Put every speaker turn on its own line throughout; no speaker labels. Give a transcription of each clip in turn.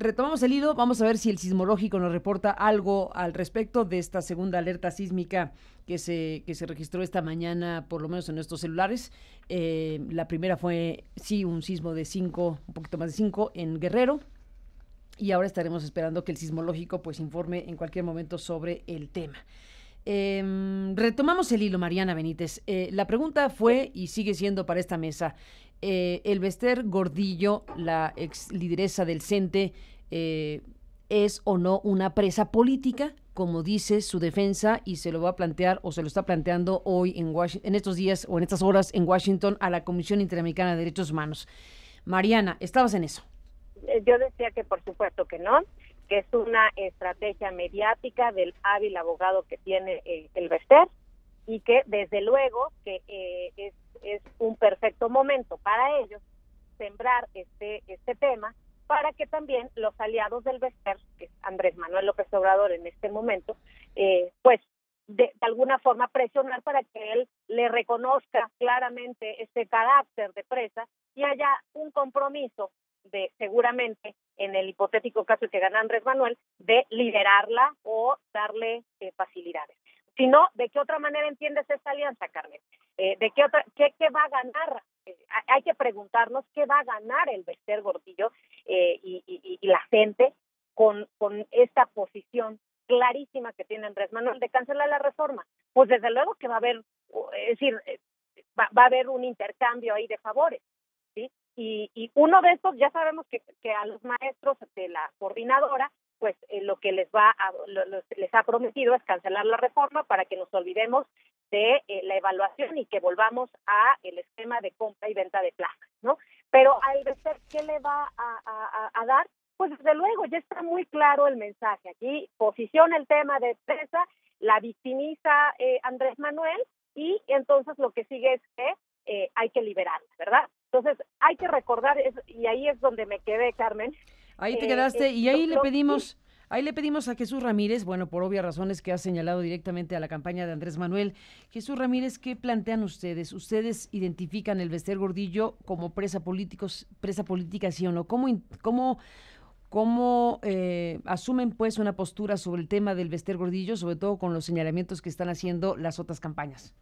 Retomamos el hilo, vamos a ver si el sismológico nos reporta algo al respecto de esta segunda alerta sísmica que se registró esta mañana, por lo menos en nuestros celulares. La primera fue, sí, un sismo de 5, un poquito más de 5 en Guerrero, y ahora estaremos esperando que el sismológico pues informe en cualquier momento sobre el tema. Retomamos el hilo, Mariana Benítez. La pregunta fue y sigue siendo para esta mesa. Elbester Gordillo, la ex lideresa del CENTE, ¿es o no una presa política, como dice su defensa, y se lo va a plantear o se lo está planteando hoy en estos días o en estas horas en Washington a la Comisión Interamericana de Derechos Humanos? Mariana, ¿estabas en eso?
Yo decía que por supuesto que no, que es una estrategia mediática del hábil abogado que tiene Elbester, y que desde luego que es un perfecto momento para ellos sembrar este tema, para que también los aliados del Elbester, que es Andrés Manuel López Obrador en este momento, pues de alguna forma presionar para que él le reconozca claramente este carácter de presa y haya un compromiso de, seguramente, en el hipotético caso de que gane Andrés Manuel, de liberarla o darle facilidades. Si no, ¿de qué otra manera entiendes esta alianza, Carmen? ¿De qué otra, qué va a ganar? Hay que preguntarnos qué va a ganar Elbester Gordillo y la gente con esta posición clarísima que tiene Andrés Manuel de cancelar la reforma. Pues desde luego que va a haber, es decir, va a haber un intercambio ahí de favores, ¿sí? Y uno de estos, ya sabemos que a los maestros de la coordinadora, pues lo que les ha prometido es cancelar la reforma para que nos olvidemos de la evaluación y que volvamos a el esquema de compra y venta de plazas, ¿no? Pero a Elbester, ¿qué le va a dar? Pues desde luego, ya está muy claro el mensaje. Aquí posiciona el tema de presa, la victimiza Andrés Manuel, y entonces lo que sigue es que hay que liberarla, ¿verdad? Entonces hay que recordar, y ahí es donde me quedé, Carmen.
Ahí te quedaste, y ahí le pedimos... Ahí le pedimos a Jesús Ramírez, bueno, por obvias razones que ha señalado directamente a la campaña de Andrés Manuel. Jesús Ramírez, ¿qué plantean ustedes? ¿Ustedes identifican el Elbester Gordillo como presa política, sí o no? ¿Cómo asumen pues una postura sobre el tema del Elbester Gordillo, sobre todo con los señalamientos que están haciendo las otras campañas?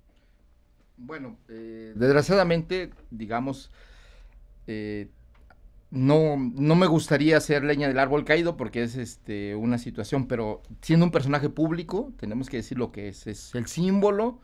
Bueno, desgraciadamente, digamos, no me gustaría hacer leña del árbol caído porque es una situación, pero siendo un personaje público, tenemos que decir lo que es el símbolo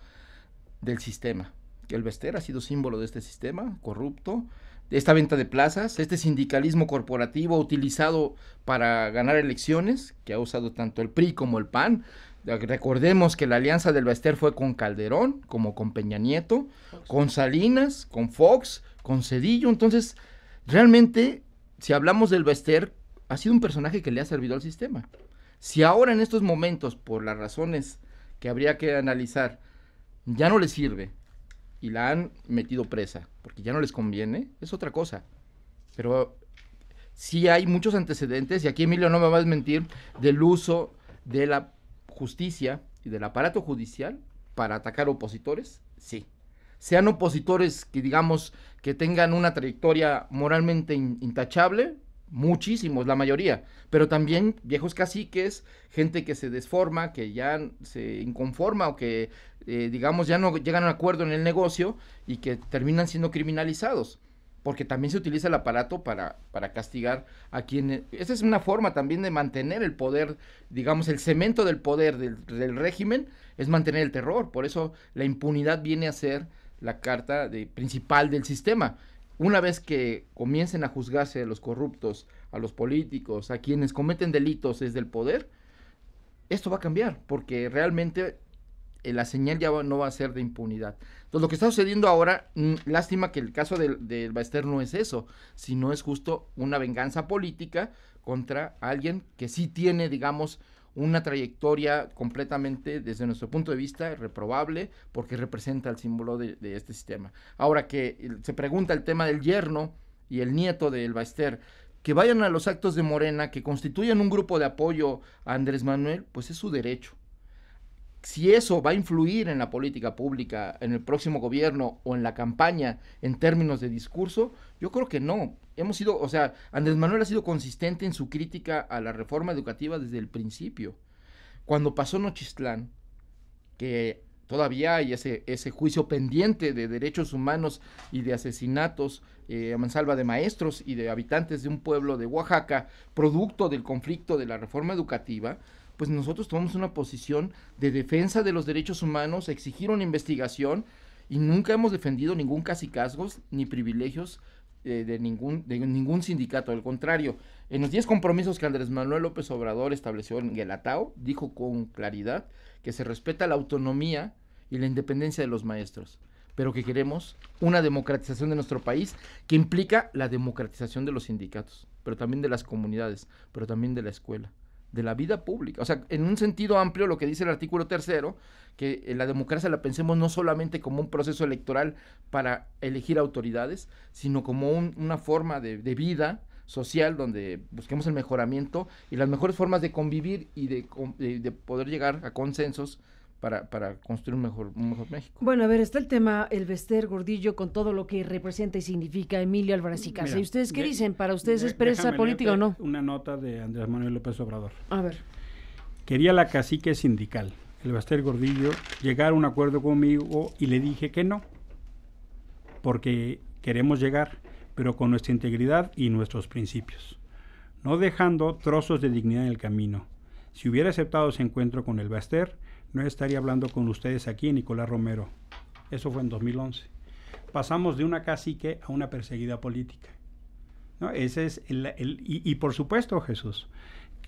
del sistema. Elbester ha sido símbolo de este sistema corrupto, de esta venta de plazas, este sindicalismo corporativo utilizado para ganar elecciones, que ha usado tanto el PRI como el PAN. Recordemos que la alianza del Elbester fue con Calderón, como con Peña Nieto, con Salinas, con Fox, con Zedillo. Entonces, realmente, si hablamos del Elbester, ha sido un personaje que le ha servido al sistema. Si ahora en estos momentos, por las razones que habría que analizar, ya no le sirve y la han metido presa porque ya no les conviene, es otra cosa. Pero sí hay muchos antecedentes, y aquí Emilio no me va a desmentir, del uso de la justicia y del aparato judicial para atacar opositores, sí. Sean opositores que digamos que tengan una trayectoria moralmente intachable, muchísimos, la mayoría, pero también viejos caciques, gente que se desforma, que ya se inconforma o que digamos ya no llegan a un acuerdo en el negocio y que terminan siendo criminalizados, porque también se utiliza el aparato para castigar a quienes... Esa es una forma también de mantener el poder, digamos, el cemento del poder del régimen es mantener el terror. Por eso la impunidad viene a ser la carta principal del sistema. Una vez que comiencen a juzgarse a los corruptos, a los políticos, a quienes cometen delitos desde el poder, esto va a cambiar, porque realmente la señal ya no va a ser de impunidad. Entonces, lo que está sucediendo ahora, lástima que el caso de Elbester no es eso, sino es justo una venganza política contra alguien que sí tiene, digamos, una trayectoria completamente, desde nuestro punto de vista, reprobable, porque representa el símbolo de este sistema. Ahora que se pregunta el tema del yerno y el nieto de Elbester, que vayan a los actos de Morena, que constituyan un grupo de apoyo a Andrés Manuel, pues es su derecho. Si eso va a influir en la política pública, en el próximo gobierno o en la campaña en términos de discurso, yo creo que no. Andrés Manuel ha sido consistente en su crítica a la reforma educativa desde el principio. Cuando pasó Nochistlán, que todavía hay ese juicio pendiente de derechos humanos y de asesinatos a mansalva de maestros y de habitantes de un pueblo de Oaxaca, producto del conflicto de la reforma educativa, pues nosotros tomamos una posición de defensa de los derechos humanos, exigir una investigación, y nunca hemos defendido ningún cacicazgos ni privilegios de ningún sindicato. Al contrario, en los 10 compromisos que Andrés Manuel López Obrador estableció en Guelatao, dijo con claridad que se respeta la autonomía y la independencia de los maestros, pero que queremos una democratización de nuestro país que implica la democratización de los sindicatos, pero también de las comunidades, pero también de la escuela, de la vida pública. O sea, en un sentido amplio, lo que dice el artículo 3, que la democracia la pensemos no solamente como un proceso electoral para elegir autoridades, sino como una forma de vida social donde busquemos el mejoramiento y las mejores formas de convivir y de poder llegar a consensos para construir un mejor México.
Bueno, a ver, está el tema, el Bester Gordillo, con todo lo que representa y significa Emilio Álvarez y Casa. ¿Y ustedes qué dicen? ¿Para ustedes es presa política o no?
Una nota de Andrés Manuel López Obrador.
A ver.
Quería la cacique sindical, el Bester Gordillo, llegar a un acuerdo conmigo y le dije que no, porque queremos llegar, pero con nuestra integridad y nuestros principios, no dejando trozos de dignidad en el camino. Si hubiera aceptado ese encuentro con el Bester, no estaría hablando con ustedes aquí, Nicolás Romero. Eso fue en 2011. Pasamos de una cacique a una perseguida política, ¿no? Ese es y por supuesto, Jesús,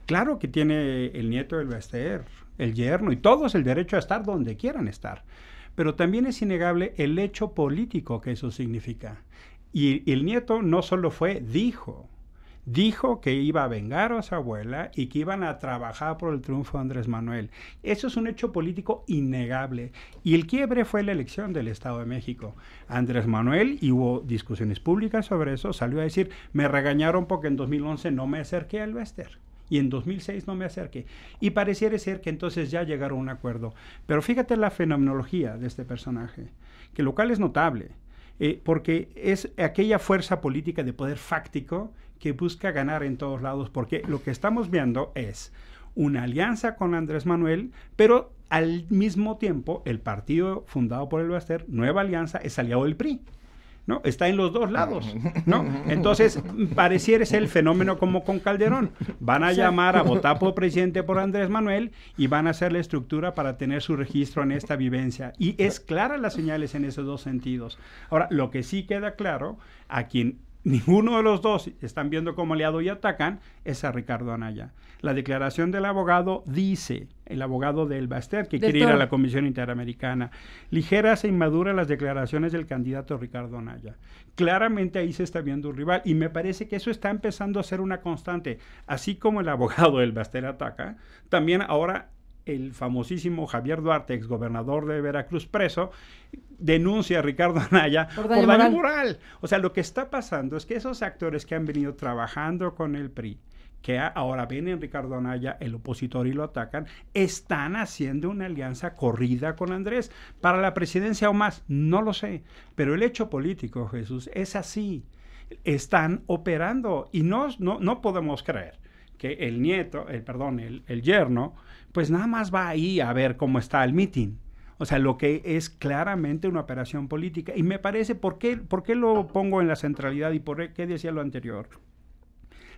claro que tiene el nieto del Bester, el yerno, y todos el derecho a estar donde quieran estar. Pero también es innegable el hecho político que eso significa. Y el nieto no solo dijo que iba a vengar a su abuela y que iban a trabajar por el triunfo de Andrés Manuel. Eso es un hecho político innegable. Y el quiebre fue la elección del Estado de México. Andrés Manuel, y hubo discusiones públicas sobre eso, salió a decir, me regañaron porque en 2011 no me acerqué al Bester. Y en 2006 no me acerqué. Y pareciera ser que entonces ya llegaron a un acuerdo. Pero fíjate la fenomenología de este personaje, que lo cual es notable, porque es aquella fuerza política de poder fáctico que busca ganar en todos lados, porque lo que estamos viendo es una alianza con Andrés Manuel, pero al mismo tiempo el partido fundado por el Bester, Nueva Alianza, es aliado del PRI, ¿no? Está en los dos lados, ¿no? Entonces, pareciera ser el fenómeno como con Calderón. Van a llamar a votar por presidente por Andrés Manuel y van a hacer la estructura para tener su registro en esta vivencia. Y es clara las señales en esos dos sentidos. Ahora, lo que sí queda claro, a quien ninguno de los dos están viendo como aliado y atacan, es a Ricardo Anaya. La declaración del abogado dice, el abogado del Bester, que quiere ir a la Comisión Interamericana, ligeras e inmaduras las declaraciones del candidato Ricardo Anaya. Claramente ahí se está viendo un rival, y me parece que eso está empezando a ser una constante. Así como el abogado del Bester ataca, también ahora el famosísimo Javier Duarte, exgobernador de Veracruz, preso, denuncia a Ricardo Anaya por daño moral. O sea, lo que está pasando es que esos actores que han venido trabajando con el PRI, que ahora ven en Ricardo Anaya el opositor y lo atacan, están haciendo una alianza corrida con Andrés para la presidencia o más, no lo sé, pero el hecho político, Jesús, es así. Están operando y no podemos creer que el yerno, pues nada más va ahí a ver cómo está el mitin. O sea, lo que es claramente una operación política. Y me parece, ¿por qué lo pongo en la centralidad y por qué decía lo anterior?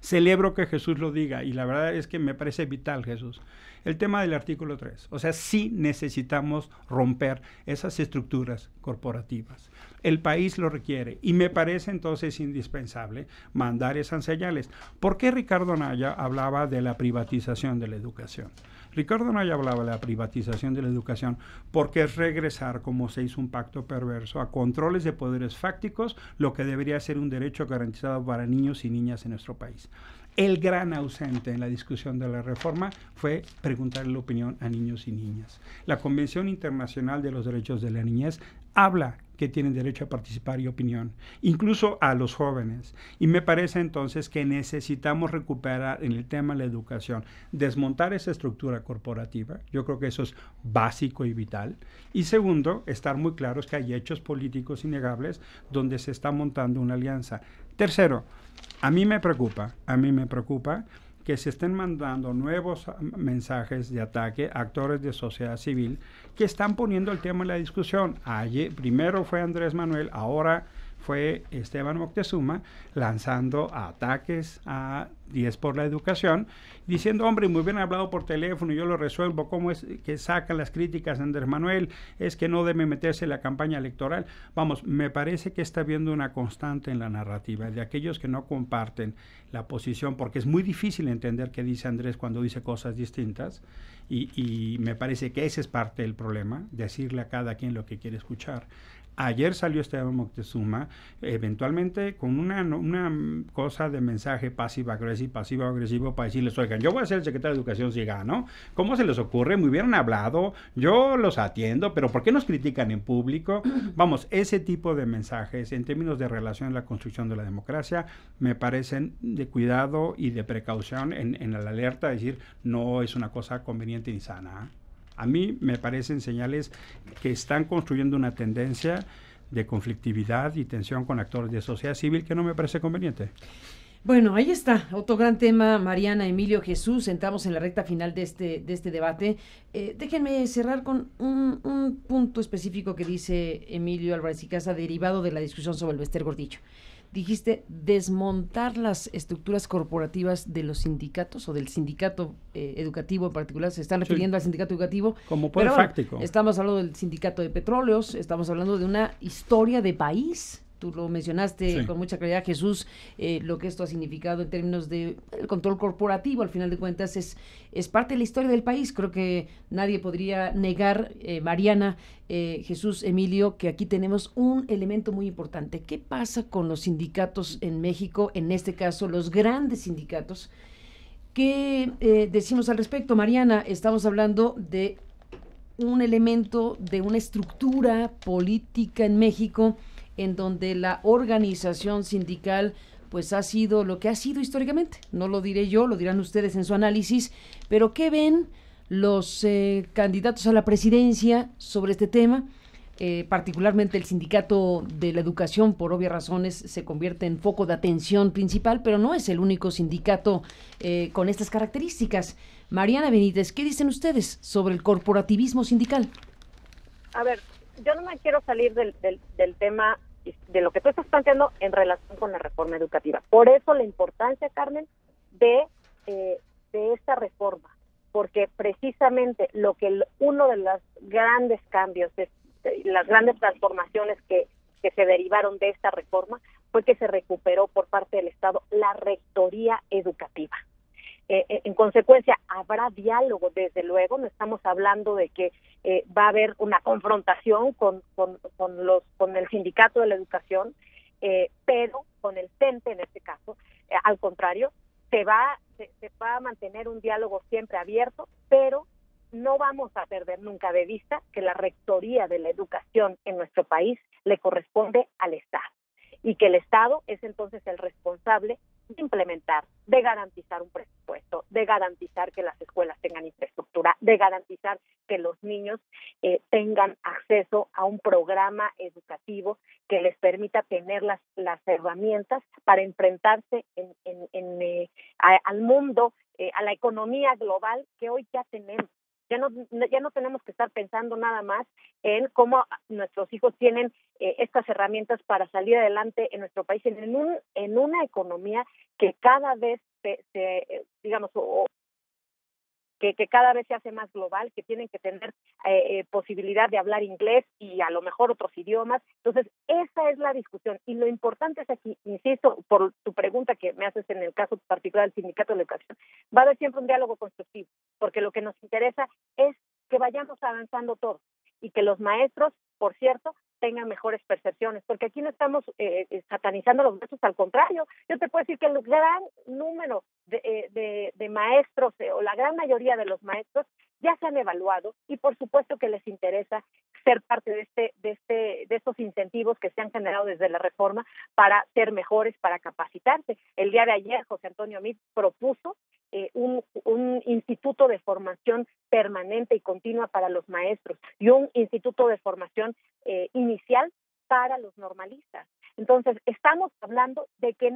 Celebro que Jesús lo diga, y la verdad es que me parece vital, Jesús, el tema del artículo 3. O sea, sí necesitamos romper esas estructuras corporativas. El país lo requiere, y me parece entonces indispensable mandar esas señales. ¿Por qué Ricardo Anaya hablaba de la privatización de la educación? Ricardo Anaya hablaba de la privatización de la educación porque es regresar, como se hizo un pacto perverso, a controles de poderes fácticos, lo que debería ser un derecho garantizado para niños y niñas en nuestro país. El gran ausente en la discusión de la reforma fue preguntarle la opinión a niños y niñas. La Convención Internacional de los Derechos de la Niñez habla que tienen derecho a participar y opinión, incluso a los jóvenes. Y me parece entonces que necesitamos recuperar en el tema de la educación, desmontar esa estructura corporativa. Yo creo que eso es básico y vital. Y segundo, estar muy claros que hay hechos políticos innegables donde se está montando una alianza. Tercero, a mí me preocupa que se estén mandando nuevos mensajes de ataque a actores de sociedad civil que están poniendo el tema en la discusión. Ayer, primero fue Andrés Manuel, ahora fue Esteban Moctezuma lanzando ataques a 10 por la educación, diciendo, hombre, me hubieran hablado por teléfono y yo lo resuelvo. ¿Cómo es que sacan las críticas a Andrés Manuel? Es que no debe meterse en la campaña electoral. Vamos, me parece que está habiendo una constante en la narrativa de aquellos que no comparten la posición, porque es muy difícil entender qué dice Andrés cuando dice cosas distintas, y me parece que ese es parte del problema, decirle a cada quien lo que quiere escuchar. Ayer salió Esteban Moctezuma, eventualmente con una cosa de mensaje pasivo-agresivo para decirles, oigan, yo voy a ser el secretario de Educación si gano. ¿Cómo se les ocurre? Me hubieran hablado, yo los atiendo, pero ¿por qué nos critican en público? Vamos, ese tipo de mensajes en términos de relación a la construcción de la democracia me parecen de cuidado y de precaución en la alerta, de decir, no es una cosa conveniente ni sana. A mí me parecen señales que están construyendo una tendencia de conflictividad y tensión con actores de sociedad civil que no me parece conveniente.
Bueno, ahí está, otro gran tema, Mariana, Emilio, Jesús, entramos en la recta final de este debate. Déjenme cerrar con un punto específico que dice Emilio Álvarez y Casa, derivado de la discusión sobre el Bester Gordillo. Dijiste desmontar las estructuras corporativas de los sindicatos o del sindicato educativo en particular. Se están refiriendo al sindicato educativo.
Como poder fáctico.
Estamos hablando del sindicato de petróleos, estamos hablando de una historia de país. Tú lo mencionaste con mucha claridad, Jesús, lo que esto ha significado en términos de el control corporativo, al final de cuentas, es parte de la historia del país. Creo que nadie podría negar, Mariana, Jesús, Emilio, que aquí tenemos un elemento muy importante. ¿Qué pasa con los sindicatos en México? En este caso, los grandes sindicatos. ¿Qué decimos al respecto, Mariana? Estamos hablando de un elemento, de una estructura política en México en donde la organización sindical pues ha sido lo que ha sido históricamente. No lo diré yo, lo dirán ustedes en su análisis, pero ¿qué ven los candidatos a la presidencia sobre este tema? Particularmente el sindicato de la educación, por obvias razones, se convierte en foco de atención principal, pero no es el único sindicato con estas características. Mariana Benítez, ¿qué dicen ustedes sobre el corporativismo sindical?
A ver, yo no me quiero salir del tema de lo que tú estás planteando en relación con la reforma educativa. Por eso la importancia, Carmen, de esta reforma, porque precisamente uno de los grandes cambios, las grandes transformaciones que se derivaron de esta reforma fue que se recuperó por parte del Estado la rectoría educativa. En consecuencia, habrá diálogo, desde luego, no estamos hablando de que va a haber una confrontación con el sindicato de la educación, pero con el CENTE en este caso, al contrario, se va a mantener un diálogo siempre abierto, pero no vamos a perder nunca de vista que la rectoría de la educación en nuestro país le corresponde al Estado, y que el Estado es entonces el responsable de implementar, de garantizar un presupuesto, de garantizar que las escuelas tengan infraestructura, de garantizar que los niños tengan acceso a un programa educativo que les permita tener las herramientas para enfrentarse al mundo, a la economía global que hoy ya tenemos. Ya no tenemos que estar pensando nada más en cómo nuestros hijos tienen estas herramientas para salir adelante en nuestro país, en una economía que cada vez que cada vez se hace más global, que tienen que tener posibilidad de hablar inglés y a lo mejor otros idiomas. Entonces, esa es la discusión. Y lo importante es aquí, insisto, por tu pregunta que me haces en el caso particular del Sindicato de la Educación, va a haber siempre un diálogo constructivo, porque lo que nos interesa es que vayamos avanzando todos y que los maestros, por cierto, tengan mejores percepciones, porque aquí no estamos satanizando a los maestros, al contrario. Yo te puedo decir que el gran número de maestros, o la gran mayoría de los maestros, ya se han evaluado, y por supuesto que les interesa ser parte de esos incentivos que se han generado desde la reforma para ser mejores, para capacitarse. El día de ayer José Antonio Meade propuso un instituto de formación permanente y continua para los maestros y un instituto de formación inicial para los normalistas. Entonces, estamos hablando de que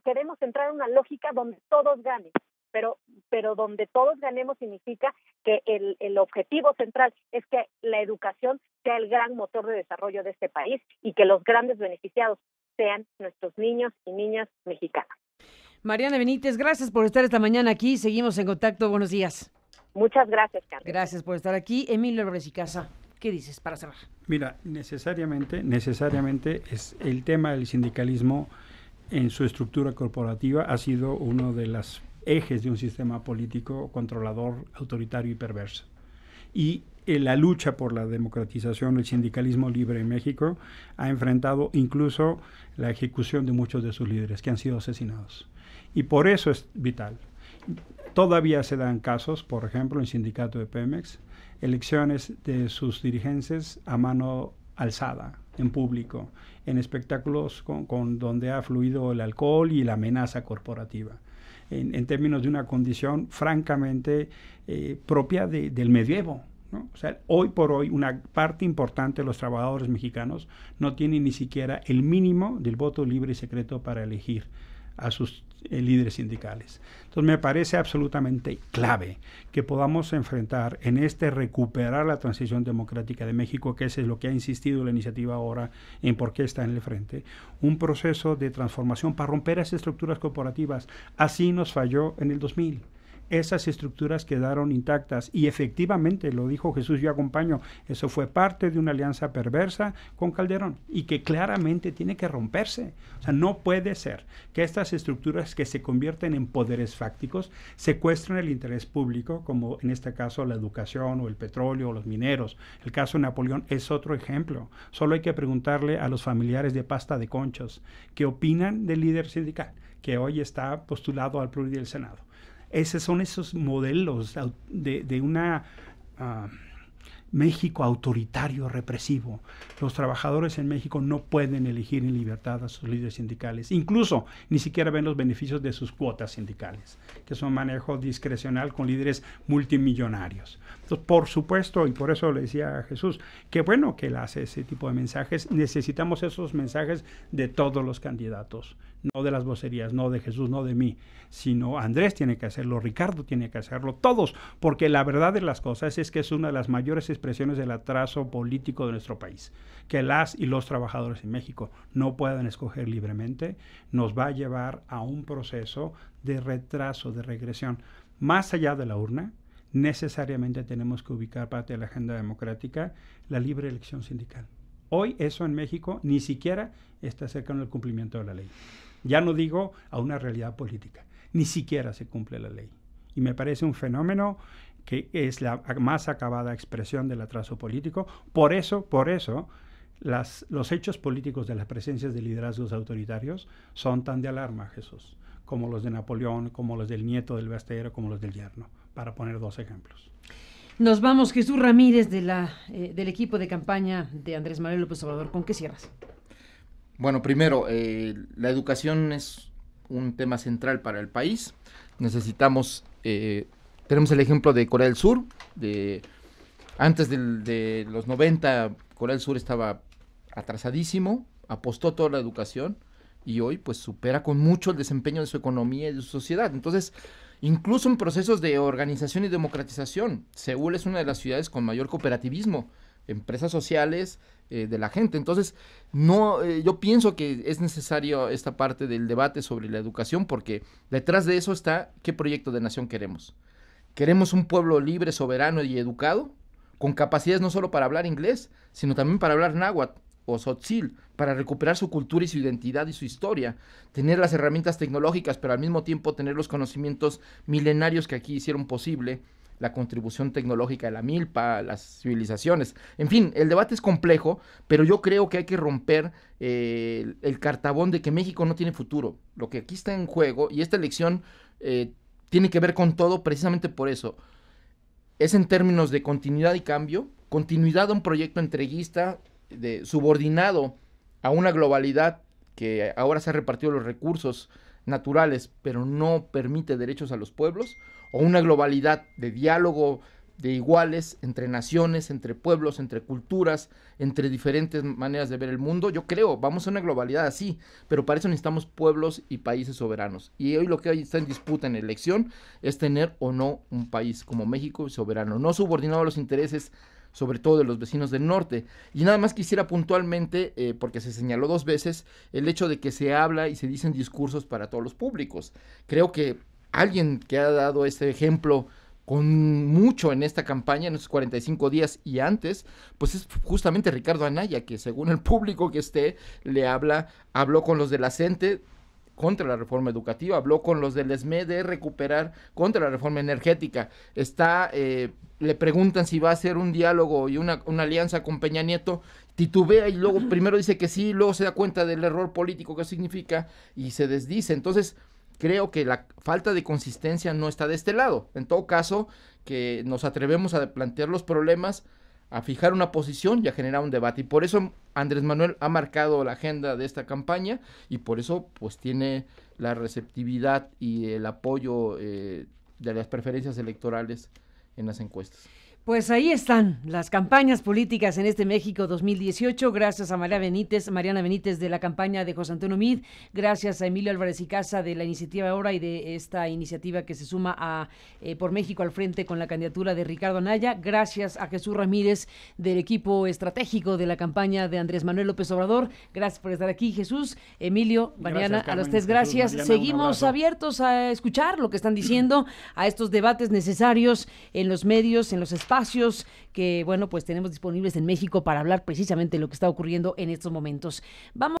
queremos entrar en una lógica donde todos ganen, pero donde todos ganemos significa que el objetivo central es que la educación sea el gran motor de desarrollo de este país y que los grandes beneficiados sean nuestros niños y niñas mexicanas.
Mariana Benítez, gracias por estar esta mañana aquí. Seguimos en contacto. Buenos días.
Muchas gracias, Carlos.
Gracias por estar aquí. Emilio Álvarez y Casa, ¿qué dices para cerrar?
Mira, necesariamente es el tema del sindicalismo en su estructura corporativa ha sido uno de los ejes de un sistema político controlador, autoritario y perverso. Y la lucha por la democratización del sindicalismo libre en México ha enfrentado incluso la ejecución de muchos de sus líderes que han sido asesinados. Y por eso es vital. Todavía se dan casos, por ejemplo, en el sindicato de Pemex, elecciones de sus dirigentes a mano alzada, en público, en espectáculos con donde ha fluido el alcohol y la amenaza corporativa, en términos de una condición francamente propia del medievo, ¿no? O sea, hoy por hoy una parte importante de los trabajadores mexicanos no tienen ni siquiera el mínimo del voto libre y secreto para elegir a sus líderes sindicales. Entonces me parece absolutamente clave que podamos enfrentar en recuperar la transición democrática de México, que ese es lo que ha insistido la iniciativa ahora en por qué está en el frente, un proceso de transformación para romper esas estructuras corporativas. Así nos falló en el 2000. Esas estructuras quedaron intactas y efectivamente, lo dijo Jesús, yo acompaño, eso fue parte de una alianza perversa con Calderón y que claramente tiene que romperse. O sea, no puede ser que estas estructuras que se convierten en poderes fácticos secuestren el interés público, como en este caso la educación o el petróleo o los mineros. El caso de Napoleón es otro ejemplo. Solo hay que preguntarle a los familiares de Pasta de Conchos qué opinan del líder sindical que hoy está postulado al pluri del Senado. Esos son esos modelos de una México autoritario, represivo. Los trabajadores en México no pueden elegir en libertad a sus líderes sindicales. Incluso ni siquiera ven los beneficios de sus cuotas sindicales, que es un manejo discrecional con líderes multimillonarios. Entonces, por supuesto, y por eso le decía a Jesús, qué bueno que él hace ese tipo de mensajes. Necesitamos esos mensajes de todos los candidatos, no de las vocerías, no de Jesús, no de mí, sino Andrés tiene que hacerlo, Ricardo tiene que hacerlo, todos, porque la verdad de las cosas es que es una de las mayores expresiones del atraso político de nuestro país. Que las y los trabajadores en México no puedan escoger libremente, nos va a llevar a un proceso de retraso, de regresión. Más allá de la urna, necesariamente tenemos que ubicar parte de la agenda democrática la libre elección sindical. Hoy eso en México ni siquiera está cercano al cumplimiento de la ley. Ya no digo a una realidad política, ni siquiera se cumple la ley. Y me parece un fenómeno que es la más acabada expresión del atraso político. Por eso, los hechos políticos de las presencias de liderazgos autoritarios son tan de alarma, Jesús, como los de Napoleón, como los del nieto del Bastero, como los del yerno, para poner dos ejemplos.
Nos vamos, Jesús Ramírez, del equipo de campaña de Andrés Manuel López Obrador. ¿Con qué cierras?
Bueno, primero, la educación es un tema central para el país. Necesitamos, tenemos el ejemplo de Corea del Sur. Antes de los 90, Corea del Sur estaba atrasadísimo, apostó toda la educación y hoy pues supera con mucho el desempeño de su economía y de su sociedad. Entonces, incluso en procesos de organización y democratización, Seúl es una de las ciudades con mayor cooperativismo, empresas sociales, de la gente. Entonces, yo pienso que es necesario esta parte del debate sobre la educación, porque detrás de eso está qué proyecto de nación queremos. ¿Queremos un pueblo libre, soberano y educado, con capacidades no solo para hablar inglés, sino también para hablar náhuatl o tzotzil, para recuperar su cultura y su identidad y su historia, tener las herramientas tecnológicas, pero al mismo tiempo tener los conocimientos milenarios que aquí hicieron posible la contribución tecnológica de la milpa, las civilizaciones? En fin, el debate es complejo, pero yo creo que hay que romper el cartabón de que México no tiene futuro. Lo que aquí está en juego, y esta elección tiene que ver con todo precisamente por eso, es en términos de continuidad y cambio, continuidad a un proyecto entreguista subordinado a una globalidad que ahora se ha repartido los recursos naturales, pero no permite derechos a los pueblos, o una globalidad de diálogo de iguales entre naciones, entre pueblos, entre culturas, entre diferentes maneras de ver el mundo. Yo creo, vamos a una globalidad así, pero para eso necesitamos pueblos y países soberanos. Y hoy lo que hoy está en disputa en elección es tener o no un país como México soberano, no subordinado a los intereses sobre todo de los vecinos del norte. Y nada más quisiera puntualmente, porque se señaló 2 veces, el hecho de que se habla y se dicen discursos para todos los públicos. Creo que alguien que ha dado este ejemplo con mucho en esta campaña, en estos 45 días y antes, pues es justamente Ricardo Anaya, que según el público que esté, habló con los de la CENTE contra la reforma educativa, habló con los del ESME de recuperar contra la reforma energética, le preguntan si va a hacer un diálogo y una alianza con Peña Nieto, titubea y luego primero dice que sí, luego se da cuenta del error político que significa y se desdice. Entonces, creo que la falta de consistencia no está de este lado. En todo caso, que nos atrevemos a plantear los problemas, a fijar una posición y a generar un debate. Y por eso Andrés Manuel ha marcado la agenda de esta campaña y por eso pues tiene la receptividad y el apoyo de las preferencias electorales en las encuestas.
Pues ahí están las campañas políticas en este México 2018, gracias a Mariana Benítez de la campaña de José Antonio Meade, gracias a Emilio Álvarez y Casa de la iniciativa Ahora y de esta iniciativa que se suma a Por México al Frente con la candidatura de Ricardo Anaya, gracias a Jesús Ramírez del equipo estratégico de la campaña de Andrés Manuel López Obrador. Gracias por estar aquí, Jesús, Emilio, Mariana, a los tres gracias. Jesús, Mariana, seguimos abiertos a escuchar lo que están diciendo, a estos debates necesarios en los medios, en los espacios que, bueno, pues tenemos disponibles en México para hablar precisamente de lo que está ocurriendo en estos momentos. Vamos